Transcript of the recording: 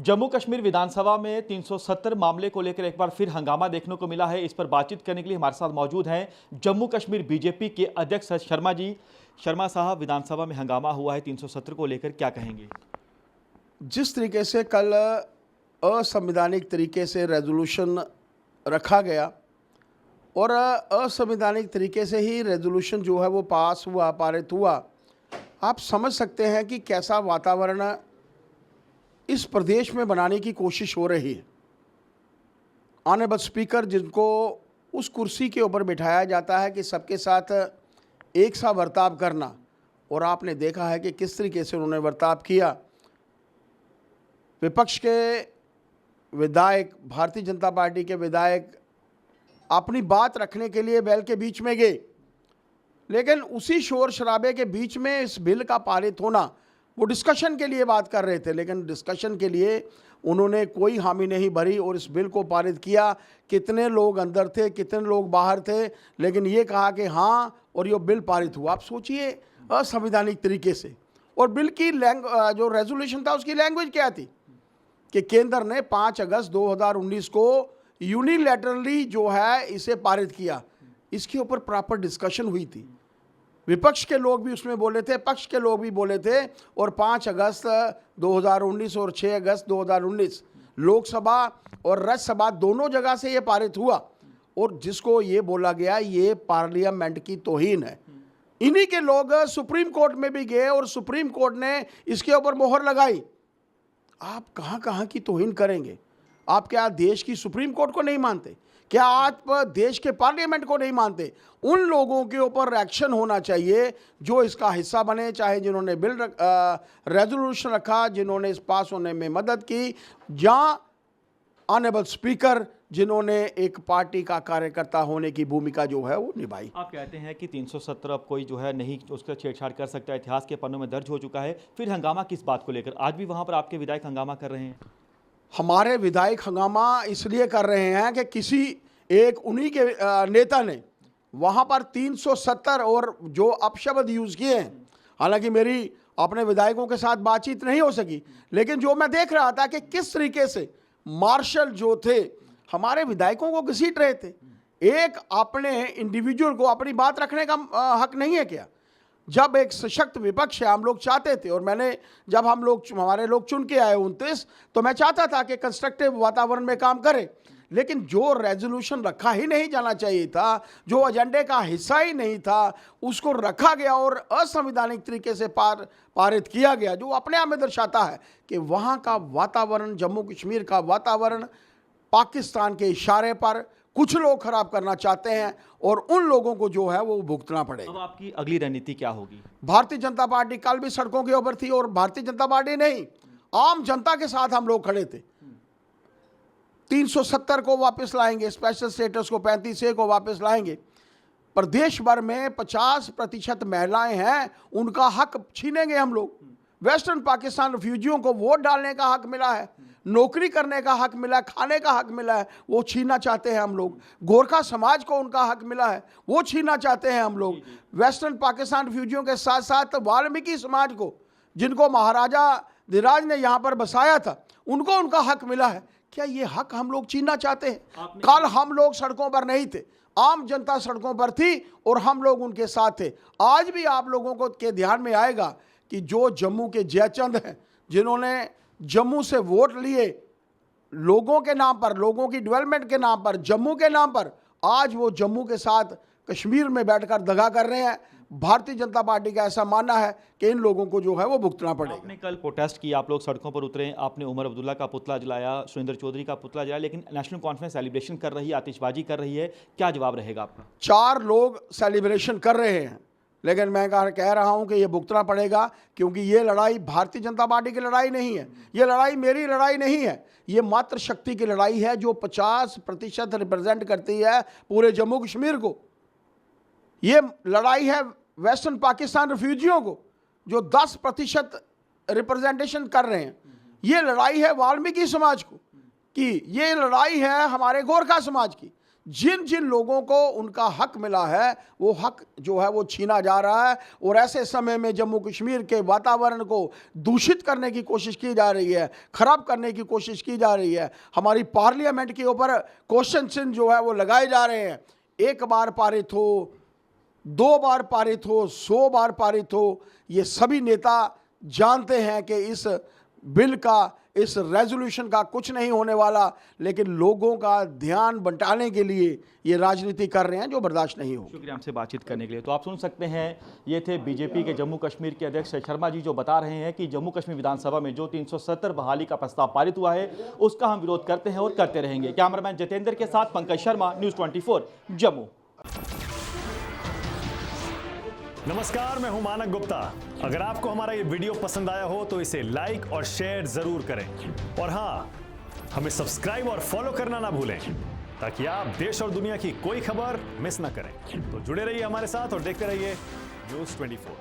जम्मू कश्मीर विधानसभा में 370 मामले को लेकर एक बार फिर हंगामा देखने को मिला है। इस पर बातचीत करने के लिए हमारे साथ मौजूद हैं जम्मू कश्मीर बीजेपी के अध्यक्ष शर्मा जी। शर्मा साहब, विधानसभा में हंगामा हुआ है 370 को लेकर, क्या कहेंगे? जिस तरीके से कल असंवैधानिक तरीके से रेजोल्यूशन रखा गया और असंवैधानिक तरीके से ही रेजोल्यूशन जो है वो पास हुआ, पारित हुआ, आप समझ सकते हैं कि कैसा वातावरण इस प्रदेश में बनाने की कोशिश हो रही है। ऑनरेबल स्पीकर, जिनको उस कुर्सी के ऊपर बिठाया जाता है कि सबके साथ एक सा बर्ताव करना, और आपने देखा है कि किस तरीके से उन्होंने बर्ताव किया। विपक्ष के विधायक, भारतीय जनता पार्टी के विधायक अपनी बात रखने के लिए बैल के बीच में गए, लेकिन उसी शोर शराबे के बीच में इस बिल का पारित होना, वो डिस्कशन के लिए बात कर रहे थे, लेकिन डिस्कशन के लिए उन्होंने कोई हामी नहीं भरी और इस बिल को पारित किया। कितने लोग अंदर थे, कितने लोग बाहर थे, लेकिन ये कहा कि हाँ, और ये बिल पारित हुआ। आप सोचिए असंवैधानिक तरीके से। और बिल की जो रेजोल्यूशन था उसकी लैंग्वेज क्या थी कि केंद्र ने 5 अगस्त 2019 को यूनिलैटरली जो है इसे पारित किया। इसके ऊपर प्रॉपर डिस्कशन हुई थी। विपक्ष के लोग भी उसमें बोले थे, पक्ष के लोग भी बोले थे, और 5 अगस्त 2019 और 6 अगस्त 2019 लोकसभा और राज्यसभा दोनों जगह से ये पारित हुआ। और जिसको ये बोला गया ये पार्लियामेंट की तौहीन है। इन्हीं के लोग सुप्रीम कोर्ट में भी गए और सुप्रीम कोर्ट ने इसके ऊपर मोहर लगाई। आप कहाँ कहाँ की तौहीन करेंगे? आप क्या देश की सुप्रीम कोर्ट को नहीं मानते? क्या आप देश के पार्लियामेंट को नहीं मानते? उन लोगों के ऊपर एक्शन होना चाहिए जो इसका हिस्सा बने, चाहे जिन्होंने बिल रेजोल्यूशन रखा, जिन्होंने इस पास होने में मदद की, या ऑनरेबल स्पीकर जिन्होंने एक पार्टी का कार्यकर्ता होने की भूमिका जो है वो निभाई। आप कहते हैं कि 370 अब कोई जो है नहीं उसका छेड़छाड़ कर सकता, इतिहास के पन्नों में दर्ज हो चुका है, फिर हंगामा किस बात को लेकर? आज भी वहां पर आपके विधायक हंगामा कर रहे हैं। हमारे विधायक हंगामा इसलिए कर रहे हैं कि किसी एक उन्हीं के नेता ने वहाँ पर 370 और जो अपशब्द यूज़ किए हैं। हालांकि मेरी अपने विधायकों के साथ बातचीत नहीं हो सकी, लेकिन जो मैं देख रहा था कि किस तरीके से मार्शल जो थे हमारे विधायकों को घसीट रहे थे। एक अपने इंडिविजुअल को अपनी बात रखने का हक नहीं है क्या? जब एक सशक्त विपक्ष है, हम लोग चाहते थे, और मैंने जब हमारे लोग चुन के आए 29, तो मैं चाहता था कि कंस्ट्रक्टिव वातावरण में काम करें, लेकिन जो रेजोल्यूशन रखा ही नहीं जाना चाहिए था, जो एजेंडे का हिस्सा ही नहीं था, उसको रखा गया और असंवैधानिक तरीके से पारित किया गया, जो अपने आप में दर्शाता है कि वहाँ का वातावरण, जम्मू कश्मीर का वातावरण पाकिस्तान के इशारे पर कुछ लोग खराब करना चाहते हैं, और उन लोगों को जो है वो भुगतना पड़ेगा। अब आपकी अगली रणनीति क्या होगी? भारतीय जनता पार्टी कल भी सड़कों के ऊपर थी, और भारतीय जनता पार्टी नहीं, आम जनता के साथ हम लोग खड़े थे। 370 को वापस लाएंगे, स्पेशल स्टेटस को 35A को वापस लाएंगे। प्रदेश भर में 50% महिलाएं हैं, उनका हक छीनेंगे हम लोग। वेस्टर्न पाकिस्तान रिफ्यूजियों को वोट डालने का हक मिला है, नौकरी करने का हक मिला है, खाने का हक मिला है, वो छीनना चाहते हैं हम लोग। गोरखा समाज को उनका हक मिला है, वो छीनना चाहते हैं हम लोग। वेस्टर्न पाकिस्तान रिफ्यूजियों के साथ साथ वाल्मीकि समाज को, जिनको महाराजा धीराज ने यहाँ पर बसाया था, उनको उनका हक मिला है। क्या ये हक हम लोग छीनना चाहते हैं? कल हम लोग सड़कों पर नहीं थे, आम जनता सड़कों पर थी और हम लोग उनके साथ थे। आज भी आप लोगों को के ध्यान में आएगा कि जो जम्मू के जयचंद हैं, जिन्होंने जम्मू से वोट लिए लोगों के नाम पर, लोगों की डेवलपमेंट के नाम पर, जम्मू के नाम पर, आज वो जम्मू के साथ कश्मीर में बैठकर दगा कर रहे हैं। भारतीय जनता पार्टी का ऐसा मानना है कि इन लोगों को जो है वो भुगतना पड़ेगा। आपने कल प्रोटेस्ट किया, आप लोग सड़कों पर उतरे, आपने उमर अब्दुल्ला का पुतला जलाया, सुरेंद्र चौधरी का पुतला जलाया, लेकिन नेशनल कॉन्फ्रेंस सेलिब्रेशन कर रही है, आतिशबाजी कर रही है, क्या जवाब रहेगा आपका? 4 लोग सेलिब्रेशन कर रहे हैं, लेकिन मैं कह रहा हूं कि ये भुगतना पड़ेगा, क्योंकि ये लड़ाई भारतीय जनता पार्टी की लड़ाई नहीं है, ये लड़ाई मेरी लड़ाई नहीं है, ये मात्र शक्ति की लड़ाई है जो 50% रिप्रेजेंट करती है पूरे जम्मू कश्मीर को। ये लड़ाई है वेस्टर्न पाकिस्तान रिफ्यूजियों को, जो 10% रिप्रेजेंटेशन कर रहे हैं। ये लड़ाई है वाल्मीकि समाज को, कि ये लड़ाई है हमारे गोरखा समाज की, जिन जिन लोगों को उनका हक मिला है वो हक जो है वो छीना जा रहा है। और ऐसे समय में जम्मू कश्मीर के वातावरण को दूषित करने की कोशिश की जा रही है, खराब करने की कोशिश की जा रही है। हमारी पार्लियामेंट के ऊपर क्वेश्चन चिन्ह जो है वो लगाए जा रहे हैं। एक बार पारित हो, 2 बार पारित हो, 100 बार पारित हो, ये सभी नेता जानते हैं कि इस बिल का, इस रेजोल्यूशन का कुछ नहीं होने वाला, लेकिन लोगों का ध्यान बंटाने के लिए ये राजनीति कर रहे हैं जो बर्दाश्त नहीं हो। शुक्रिया हमसे बातचीत करने के लिए। तो आप सुन सकते हैं, ये थे बीजेपी के जम्मू कश्मीर के अध्यक्ष शर्मा जी, जो बता रहे हैं कि जम्मू कश्मीर विधानसभा में जो 370 बहाली का प्रस्ताव पारित हुआ है उसका हम विरोध करते हैं और करते रहेंगे। कैमरामैन जितेंद्र के साथ पंकज शर्मा, न्यूज़ 24 जम्मू। नमस्कार, मैं हूं मानक गुप्ता। अगर आपको हमारा ये वीडियो पसंद आया हो तो इसे लाइक और शेयर जरूर करें, और हां, हमें सब्सक्राइब और फॉलो करना ना भूलें ताकि आप देश और दुनिया की कोई खबर मिस ना करें। तो जुड़े रहिए हमारे साथ और देखते रहिए न्यूज़ 24।